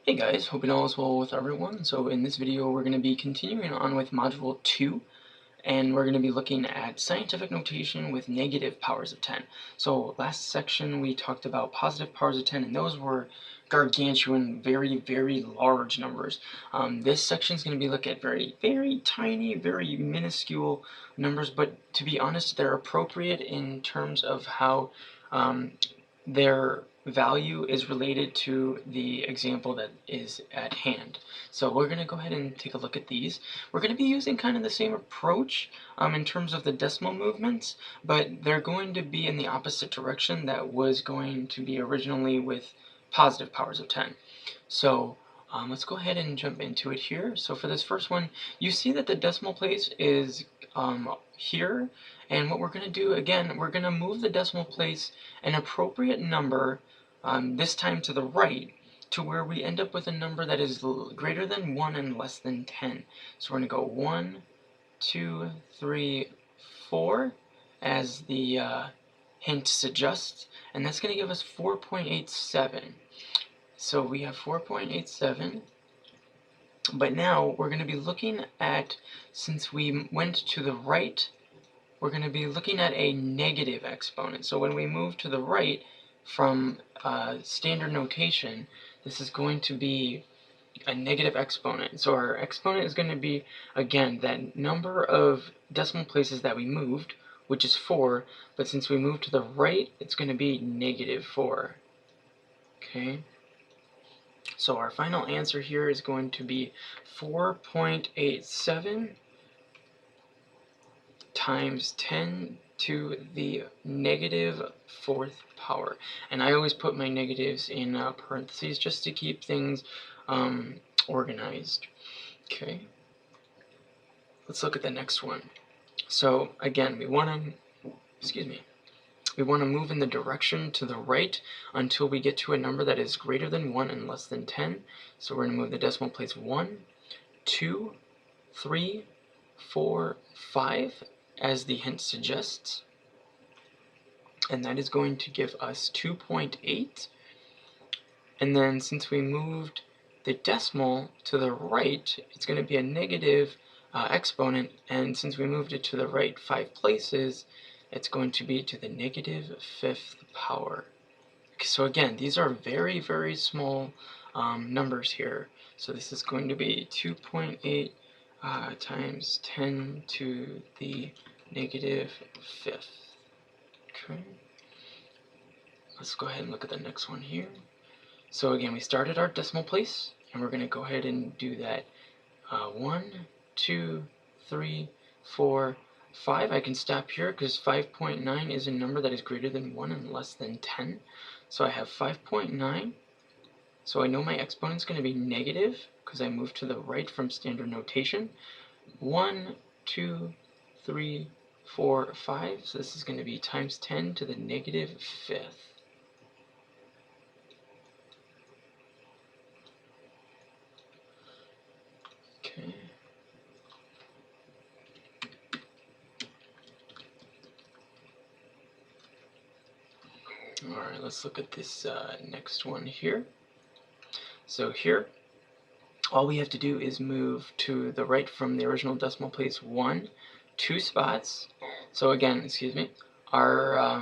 Hey guys, hope it all is well with everyone. So in this video we're going to be continuing on with Module 2, and we're going to be looking at scientific notation with negative powers of 10. So last section we talked about positive powers of 10, and those were gargantuan, very large numbers. This section is going to be looking at very tiny, very minuscule numbers, but to be honest, they're appropriate in terms of how their value is related to the example that is at hand. So we're going to go ahead and take a look at these. We're going to be using kind of the same approach in terms of the decimal movements, but they're going to be in the opposite direction that was going to be originally with positive powers of 10. So let's go ahead and jump into it here. So for this first one, you see that the decimal place is here, and what we're going to do, again, we're going to move the decimal place an appropriate number, this time to the right, to where we end up with a number that is greater than 1 and less than 10. So we're going to go 1, 2, 3, 4, as the hint suggests, and that's going to give us 4.87. So we have 4.87, but now we're going to be looking at, since we went to the right, we're going to be looking at a negative exponent. So when we move to the right from standard notation, this is going to be a negative exponent. So our exponent is going to be, again, that number of decimal places that we moved, which is 4, but since we moved to the right, it's going to be negative 4. Okay? So our final answer here is going to be 4.87 times 10 to the negative 4th power. And I always put my negatives in parentheses just to keep things organized. Okay, let's look at the next one. So again, we want to move in the direction to the right until we get to a number that is greater than 1 and less than 10. So we're going to move the decimal place 1, 2, 3, 4, 5, as the hint suggests. And that is going to give us 2.8. And then since we moved the decimal to the right, it's going to be a negative exponent. And since we moved it to the right 5 places, it's going to be to the negative 5th power. So again, these are very small numbers here. So this is going to be 2.8 times 10 to the negative 5th. Okay. Let's go ahead and look at the next one here. So again, we started our decimal place, and we're going to go ahead and do that 1, 2, 3, 4, 5. I can stop here because 5.9 is a number that is greater than 1 and less than 10. So I have 5.9. So I know my exponent is going to be negative because I moved to the right from standard notation. 1, 2, 3, 4, 5. So this is going to be times 10 to the negative 5th. Okay. Alright, let's look at this next one here. So here, all we have to do is move to the right from the original decimal place 2 spots. So again, our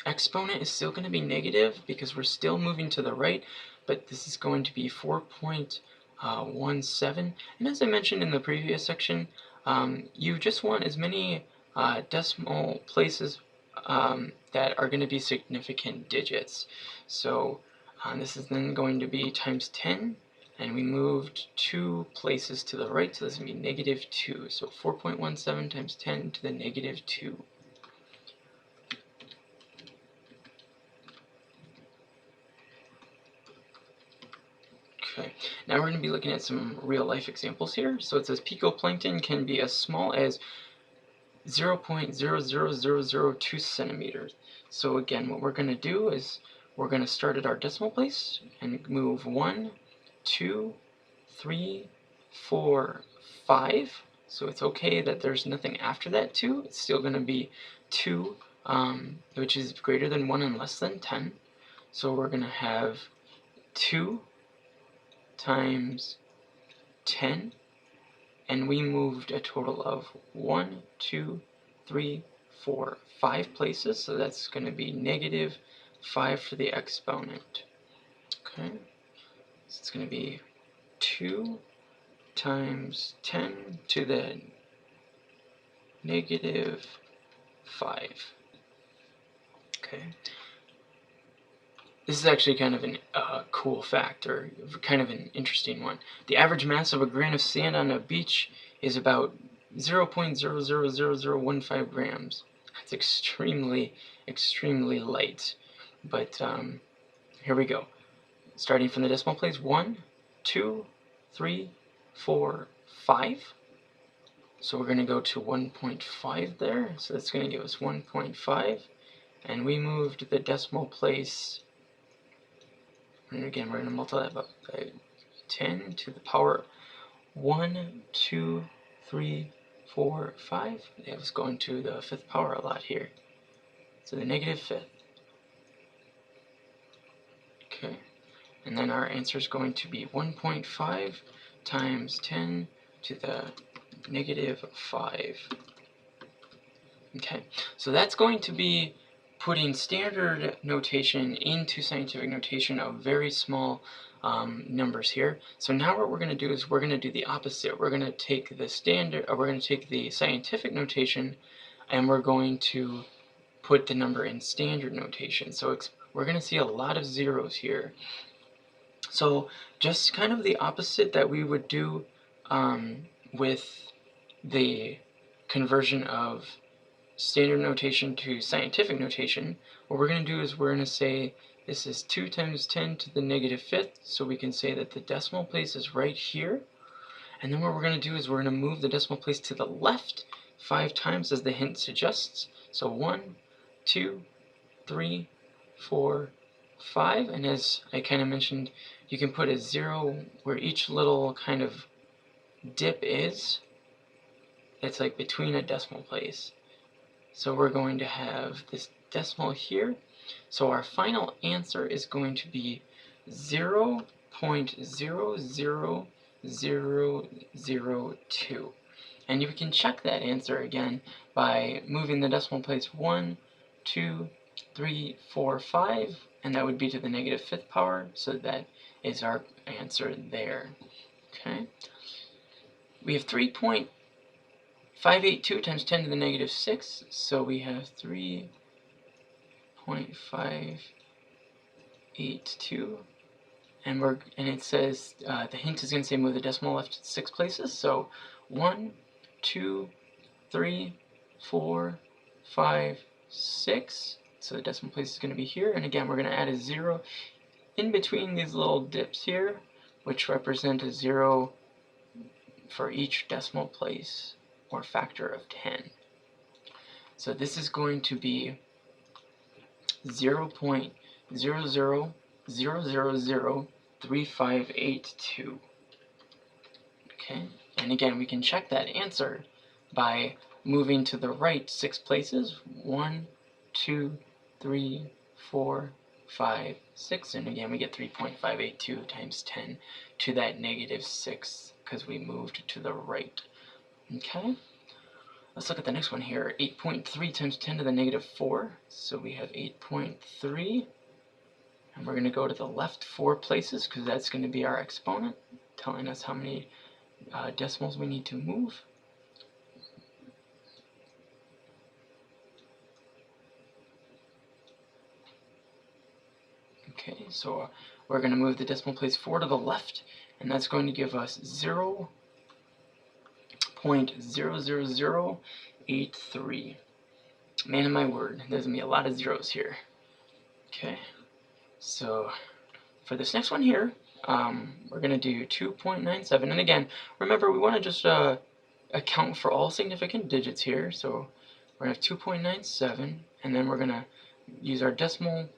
exponent is still going to be negative because we're still moving to the right, but this is going to be 4.17. And as I mentioned in the previous section, you just want as many decimal places that are going to be significant digits. So this is then going to be times 10, and we moved 2 places to the right, so this is going to be negative 2. So 4.17 times 10 to the negative 2. Okay, now we're going to be looking at some real-life examples here. So it says picoplankton can be as small as 0.00002 centimeters. So again, what we're going to do is we're going to start at our decimal place and move 1, 2, 3, 4, 5. So it's okay that there's nothing after that 2. It's still going to be 2, which is greater than 1 and less than 10. So we're going to have 2 times 10, and we moved a total of 1, 2, 3, 4, 5 places, so that's going to be negative 5 for the exponent. Okay, so it's going to be 2 times 10 to the negative 5. Okay. This is actually kind of a cool fact, or kind of an interesting one. The average mass of a grain of sand on a beach is about 0.000015 grams. That's extremely, extremely light. But here we go. Starting from the decimal place, 1, 2, 3, 4, 5. So we're going to go to 1.5 there. So that's going to give us 1.5. And we moved the decimal place. And again, we're going to multiply that by 10 to the power 1, 2, 3, 4, 5. That was going to the 5th power a lot here. So the negative 5th. Okay. And then our answer is going to be 1.5 times 10 to the negative 5. Okay. So that's going to be putting standard notation into scientific notation of very small numbers here. So now what we're going to do is we're going to do the opposite. We're going to take the scientific notation, and we're going to put the number in standard notation. So we're going to see a lot of zeros here. So just kind of the opposite that we would do with the conversion of standard notation to scientific notation. What we're going to do is we're going to say this is 2 times 10 to the negative 5th, so we can say that the decimal place is right here. And then what we're going to do is we're going to move the decimal place to the left 5 times as the hint suggests. So 1, 2, 3, 4, 5, and as I kind of mentioned, you can put a 0 where each little kind of dip is. It's like between a decimal place. So we're going to have this decimal here. So our final answer is going to be 0.00002. And you can check that answer again by moving the decimal place 1, 2, 3, 4, 5, and that would be to the negative 5th power, so that is our answer there. Okay. We have 3.582 times 10 to the negative 6, so we have 3.582, and it says the hint is going to say move the decimal left 6 places, so 1, 2, 3, 4, 5, 6. So the decimal place is going to be here, and again we're going to add a 0 in between these little dips here, which represent a 0 for each decimal place or factor of 10. So this is going to be 0.000003582. Okay, and again we can check that answer by moving to the right 6 places, 1, 2, 3, 4, 5, 6, and again we get 3.582 times 10 to that negative 6 because we moved to the right. Okay, let's look at the next one here. 8.3 times 10 to the negative 4, so we have 8.3, and we're going to go to the left 4 places because that's going to be our exponent, telling us how many decimals we need to move. Okay, so we're going to move the decimal place 4 to the left, and that's going to give us 0.00083. Man of my word, there's going to be a lot of zeros here. Okay, so for this next one here, we're going to do 2.97, and again, remember we want to just account for all significant digits here, so we're going to have 2.97, and then we're going to use our decimal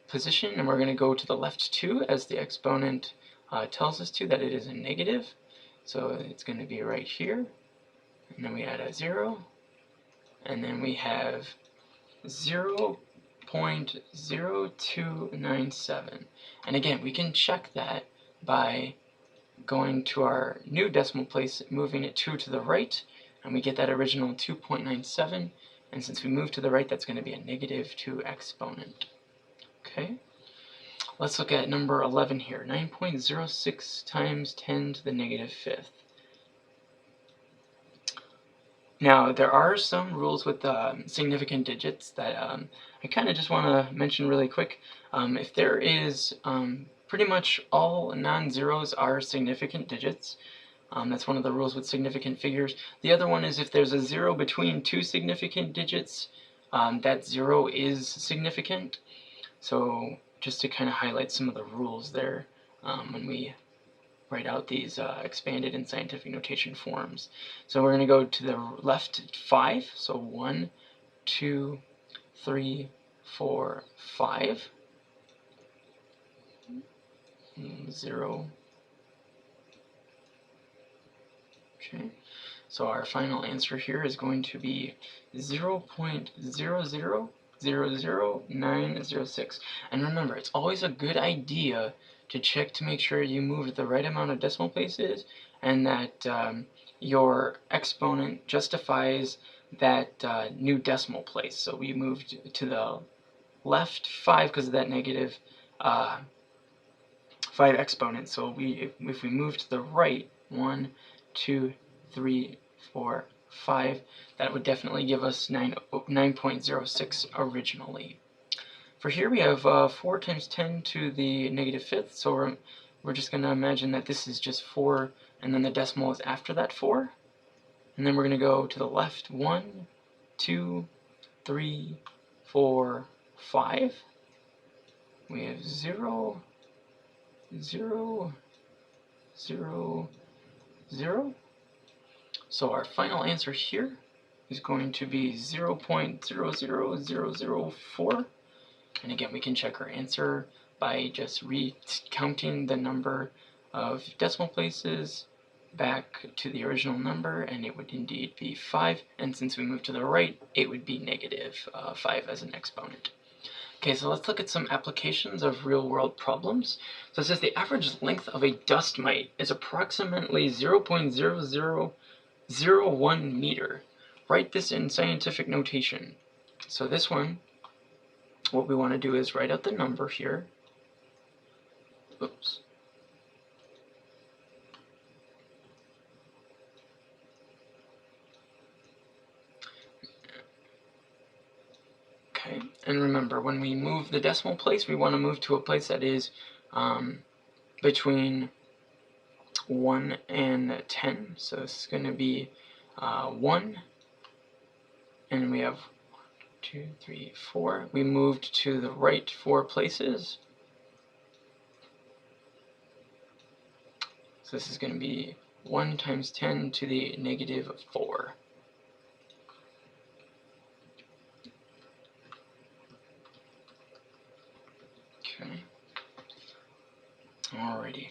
position, and we're going to go to the left 2 as the exponent tells us to, that it is a negative, so it's going to be right here, and then we add a 0, and then we have 0.0297, and again we can check that by going to our new decimal place, moving it 2 to the right, and we get that original 2.97, and since we move to the right, that's going to be a negative 2 exponent. Okay, let's look at number 11 here, 9.06 times 10 to the negative fifth. Now, there are some rules with significant digits that I kind of just want to mention really quick. If there is pretty much all non-zeros are significant digits. That's one of the rules with significant figures. The other one is if there's a zero between two significant digits, that zero is significant. So just to kind of highlight some of the rules there when we write out these expanded and scientific notation forms. So we're going to go to the left 5. So 1, 2, 3, 4, 5. 0. Okay. So our final answer here is going to be 0.0000906. And remember, it's always a good idea to check to make sure you moved the right amount of decimal places and that your exponent justifies that new decimal place. So we moved to the left 5 because of that negative 5 exponent. So if we move to the right, 1, 2, 3, 4, 5, that would definitely give us 9.06 originally. For here we have 4 times 10 to the negative fifth, so we're just going to imagine that this is just 4, and then the decimal is after that 4. And then we're going to go to the left, 1, 2, 3, 4, 5. We have 0, 0, 0, 0. So our final answer here is going to be 0.00004. And again, we can check our answer by just recounting the number of decimal places back to the original number, and it would indeed be 5. And since we moved to the right, it would be negative 5 as an exponent. Okay, so let's look at some applications of real-world problems. So it says the average length of a dust mite is approximately 0.0001 meter. Write this in scientific notation. So this one, what we want to do is write out the number here. Oops. Okay, and remember, when we move the decimal place, we want to move to a place that is between 1 and 10. So this is going to be 1, and we have 2, 3, 4. We moved to the right 4 places. So this is going to be 1 times 10 to the negative 4. Okay. Alrighty.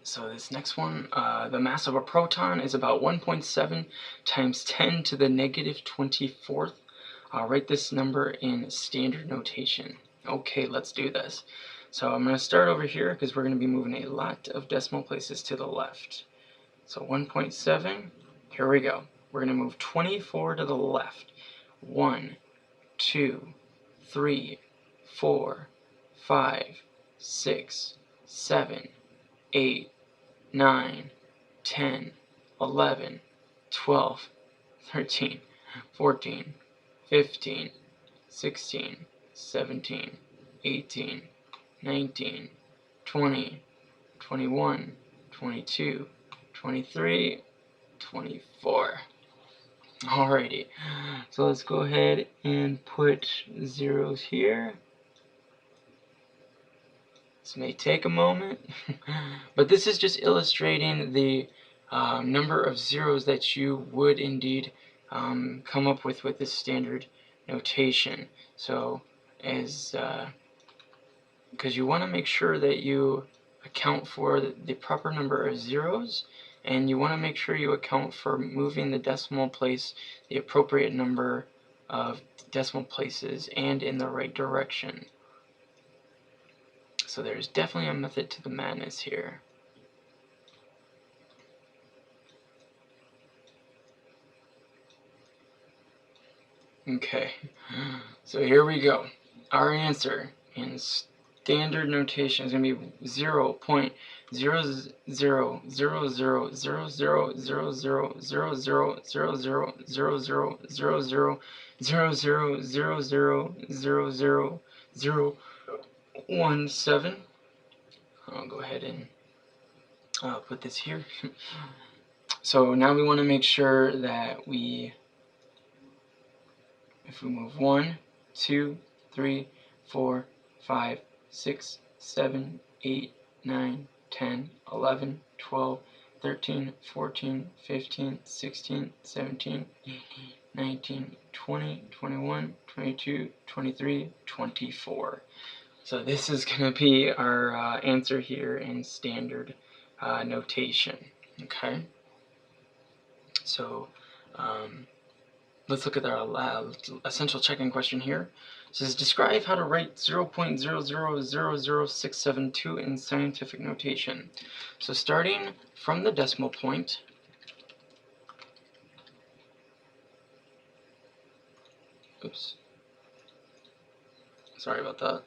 So this next one, the mass of a proton is about 1.7 times 10 to the negative 24th. I'll write this number in standard notation. Okay, let's do this. So I'm going to start over here because we're going to be moving a lot of decimal places to the left. So 1.7, here we go. We're going to move 24 to the left. 1, 2, 3, 4, 5, 6, 7, 8, 9, 10, 11, 12, 13, 14, 15, 16, 17, 18, 19, 20, 21, 22, 23, 24. Alrighty, so let's go ahead and put zeros here. This may take a moment, but this is just illustrating the number of zeros that you would indeed come up with this standard notation. So as because you want to make sure that you account for the proper number of zeros, and you want to make sure you account for moving the decimal place the appropriate number of decimal places and in the right direction. So there's definitely a method to the madness here. Okay, so here we go. Our answer in standard notation is going to be 0.0000000000000000017. I'll go ahead and put this here. So now we want to make sure that if we move 1, 2, 3, 4, 5, 6, 7, 8, 9, 10, 11, 12, 13, 14, 15, 16, 17, 18, 19, 20, 21, 22, 23, 24. So this is going to be our answer here in standard notation. Okay. So let's look at our essential checking question here. It says, describe how to write 0.0000672 in scientific notation. So starting from the decimal point, oops, sorry about that.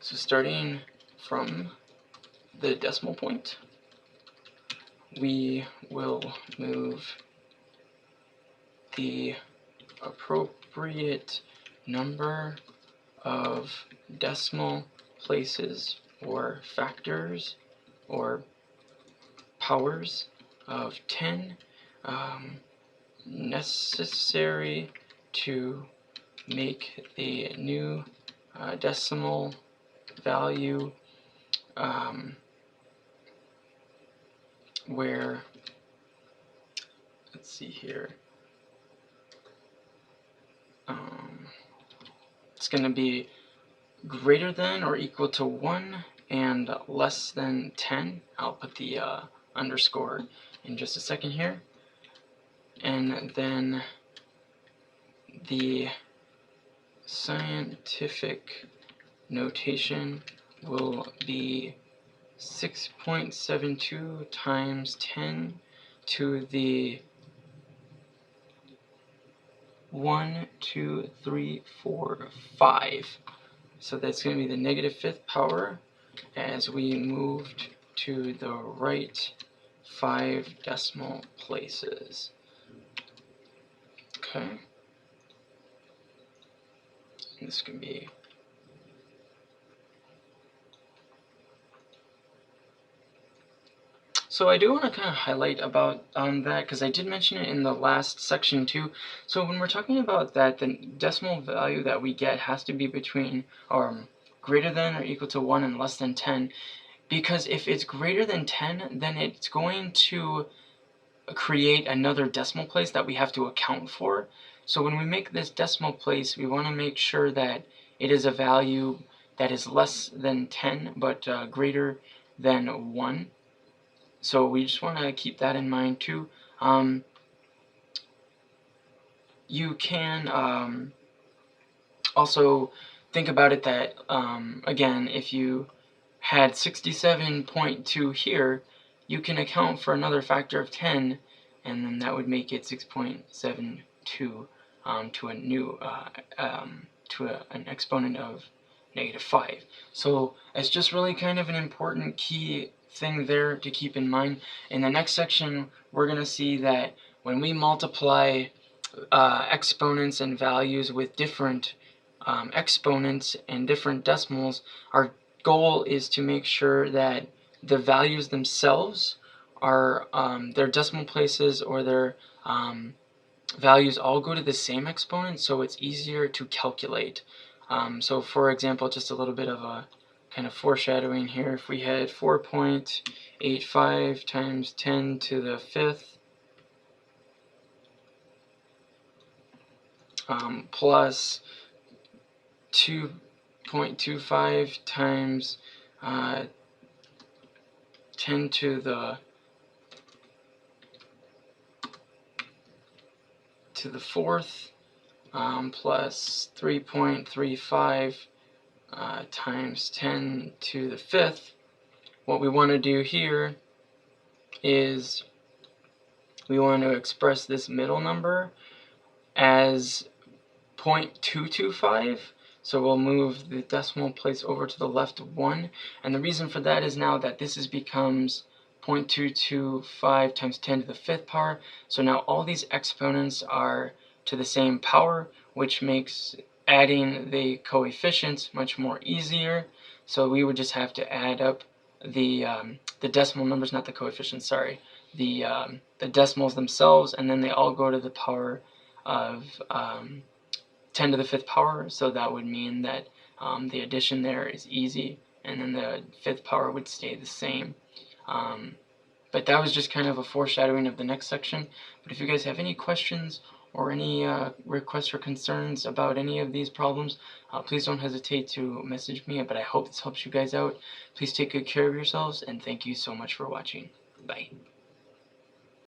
So starting from the decimal point, we will move the appropriate number of decimal places or factors or powers of 10 necessary to make the new decimal value where, let's see here, it's going to be greater than or equal to 1 and less than 10. I'll put the underscore in just a second here. And then the scientific notation will be 6.72 times 10 to the 1, 2, 3, 4, 5. So that's going to be the negative fifth power as we moved to the right 5 decimal places. Okay. And this can be So I do want to kind of highlight about that because I did mention it in the last section too. So when we're talking about that, the decimal value that we get has to be between greater than or equal to 1 and less than 10, because if it's greater than 10, then it's going to create another decimal place that we have to account for. So when we make this decimal place, we want to make sure that it is a value that is less than 10 but greater than 1. So we just want to keep that in mind too. You can also think about it that, again, if you had 67.2 here, you can account for another factor of 10, and then that would make it 6.72 to a new an exponent of -5. So it's just really kind of an important key thing there to keep in mind. In the next section, we're going to see that when we multiply exponents and values with different exponents and different decimals, our goal is to make sure that the values themselves are their decimal places or their values all go to the same exponent, so it's easier to calculate. So for example, just a little bit of a kind of foreshadowing here. If we had 4.85 times 10 to the 5th plus 2.25 times 10 to the 4th plus 3.35 times 10 to the 5th, what we want to do here is we want to express this middle number as 0.225. So we'll move the decimal place over to the left 1. And the reason for that is now that this becomes 0.225 times 10 to the 5th power. So now all these exponents are to the same power, which makes adding the coefficients much more easier. So we would just have to add up the decimal numbers, not the coefficients, sorry, the decimals themselves, and then they all go to the power of 10 to the 5th power, so that would mean that the addition there is easy, and then the 5th power would stay the same. But that was just kind of a foreshadowing of the next section. But if you guys have any questions or any requests or concerns about any of these problems, please don't hesitate to message me. But I hope this helps you guys out. Please take good care of yourselves, and thank you so much for watching. Bye.